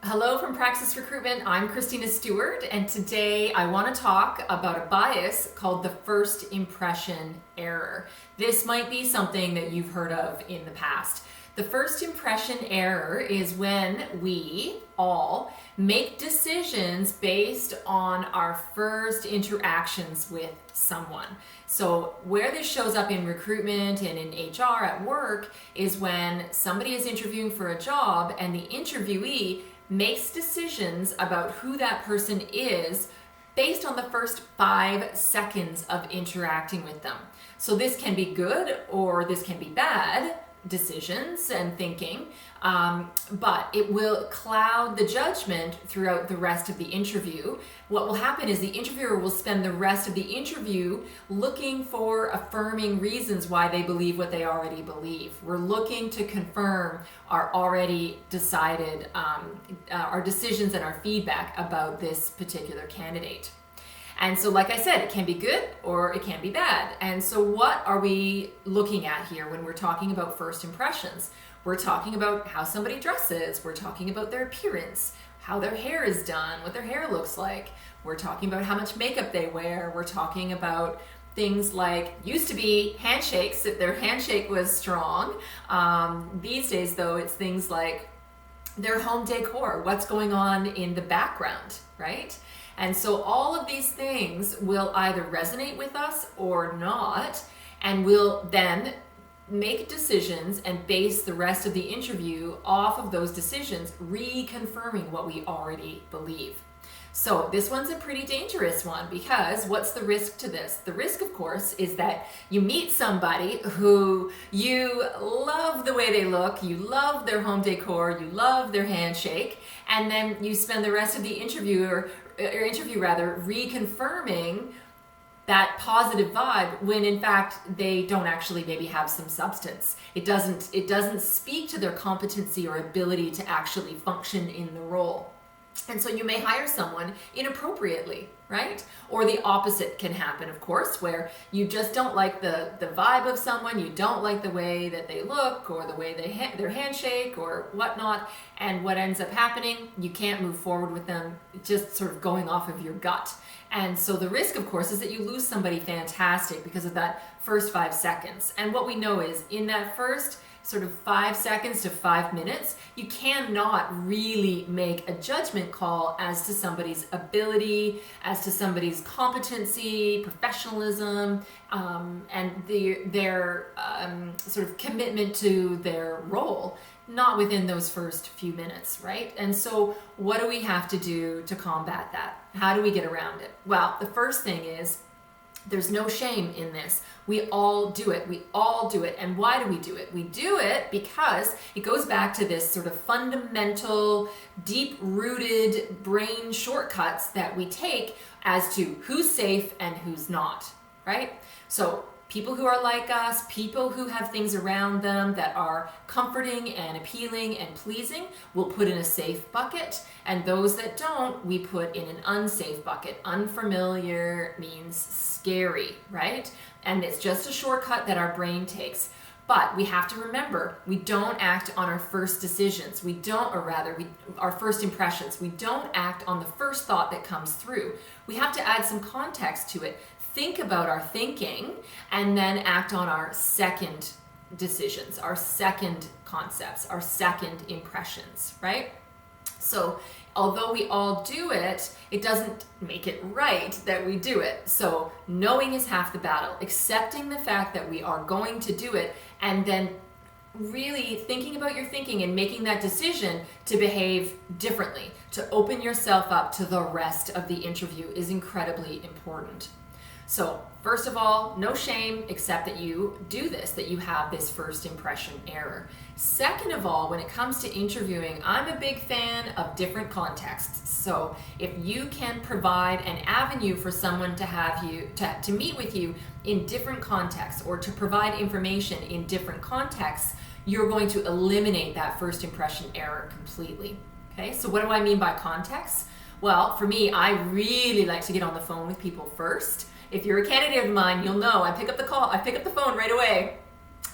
Hello from Praxis Recruitment. I'm Christina Stewart, and today I want to talk about a bias called the first impression error. This might be something that you've heard of in the past. The first impression error is when we all make decisions based on our first interactions with someone. So where this shows up in recruitment and in HR at work is when somebody is interviewing for a job and the interviewee makes decisions about who that person is based on the first 5 seconds of interacting with them. So this can be good or this can be bad decisions and thinking, but it will cloud the judgment throughout the rest of the interview. What will happen is the interviewer will spend the rest of the interview looking for affirming reasons why they believe what they already believe. We're looking to confirm our already decided, our decisions and our feedback about this particular candidate. And so, like I said, it can be good or it can be bad. And so what are we looking at here when we're talking about first impressions? We're talking about how somebody dresses. We're talking about their appearance, how their hair is done, what their hair looks like. We're talking about how much makeup they wear. We're talking about things like, used to be handshakes, if their handshake was strong. These days, though, it's things like their home decor, what's going on in the background, right? And so all of these things will either resonate with us or not, and we'll then make decisions and base the rest of the interview off of those decisions, reconfirming what we already believe. So this one's a pretty dangerous one because what's the risk to this? The risk, of course, is that you meet somebody who you love the way they look, you love their home decor, you love their handshake, and then you spend the rest of the interview reconfirming that positive vibe when in fact they don't actually maybe have some substance. It doesn't speak to their competency or ability to actually function in the role. And so you may hire someone inappropriately, right? Or the opposite can happen, of course, where you just don't like the vibe of someone, you don't like the way that they look or the way their handshake or whatnot, and what ends up happening, you can't move forward with them, just sort of going off of your gut. And so the risk, of course, is that you lose somebody fantastic because of that first 5 seconds. And what we know is in that first sort of 5 seconds to 5 minutes, you cannot really make a judgment call as to somebody's ability, as to somebody's competency, professionalism, and their sort of commitment to their role, not within those first few minutes, right? And so what do we have to do to combat that? How do we get around it? Well, the first thing is, there's no shame in this. We all do it. We all do it. And why do we do it? We do it because it goes back to this sort of fundamental, deep-rooted brain shortcuts that we take as to who's safe and who's not, right? So people who are like us, people who have things around them that are comforting and appealing and pleasing, we'll put in a safe bucket. And those that don't, we put in an unsafe bucket. Unfamiliar means scary, right? And it's just a shortcut that our brain takes. But we have to remember, we don't act on our first decisions. Our first impressions. We don't act on the first thought that comes through. We have to add some context to it. Think about our thinking and then act on our second decisions, our second concepts, our second impressions, right? So although we all do it, it doesn't make it right that we do it. So knowing is half the battle, accepting the fact that we are going to do it, and then really thinking about your thinking and making that decision to behave differently, to open yourself up to the rest of the interview is incredibly important. So first of all, no shame, except that you do this, that you have this first impression error. Second of all, when it comes to interviewing, I'm a big fan of different contexts. So if you can provide an avenue for someone to have you, to meet with you in different contexts or to provide information in different contexts, you're going to eliminate that first impression error completely. Okay, so what do I mean by context? Well, for me, I really like to get on the phone with people first. If you're a candidate of mine, you'll know I pick up the phone right away.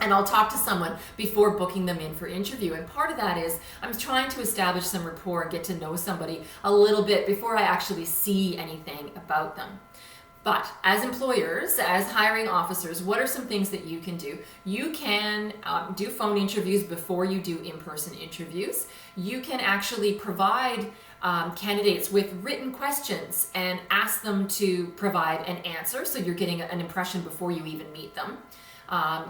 And I'll talk to someone before booking them in for interview. And part of that is I'm trying to establish some rapport and get to know somebody a little bit before I actually see anything about them. But as employers, as hiring officers, what are some things that you can do? You can do phone interviews before you do in-person interviews. You can actually provide candidates with written questions and ask them to provide an answer, so you're getting an impression before you even meet them.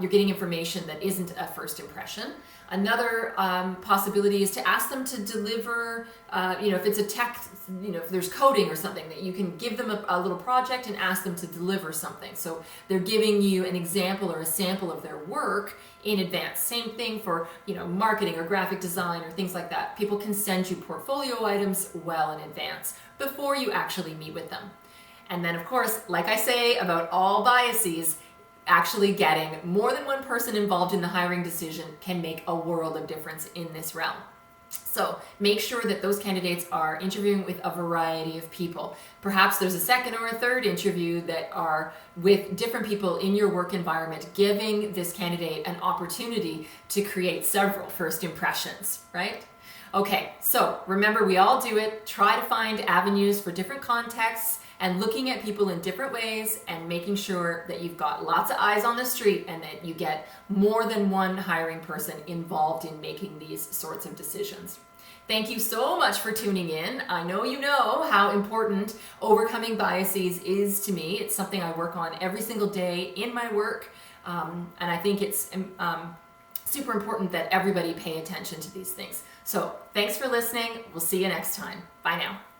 You're getting information that isn't a first impression. Another possibility is to ask them to deliver, if it's a tech, if there's coding or something, that you can give them a little project and ask them to deliver something. So they're giving you an example or a sample of their work in advance. Same thing for, marketing or graphic design or things like that. People can send you portfolio items well in advance before you actually meet with them. And then, of course, like I say about all biases, actually getting more than one person involved in the hiring decision can make a world of difference in this realm. So make sure that those candidates are interviewing with a variety of people. Perhaps there's a second or a third interview that are with different people in your work environment, giving this candidate an opportunity to create several first impressions, right? Okay, so remember, we all do it. Try to find avenues for different contexts and looking at people in different ways and making sure that you've got lots of eyes on the street and that you get more than one hiring person involved in making these sorts of decisions. Thank you so much for tuning in. I know you know how important overcoming biases is to me. It's something I work on every single day in my work, and I think it's super important that everybody pay attention to these things. So thanks for listening. We'll see you next time. Bye now.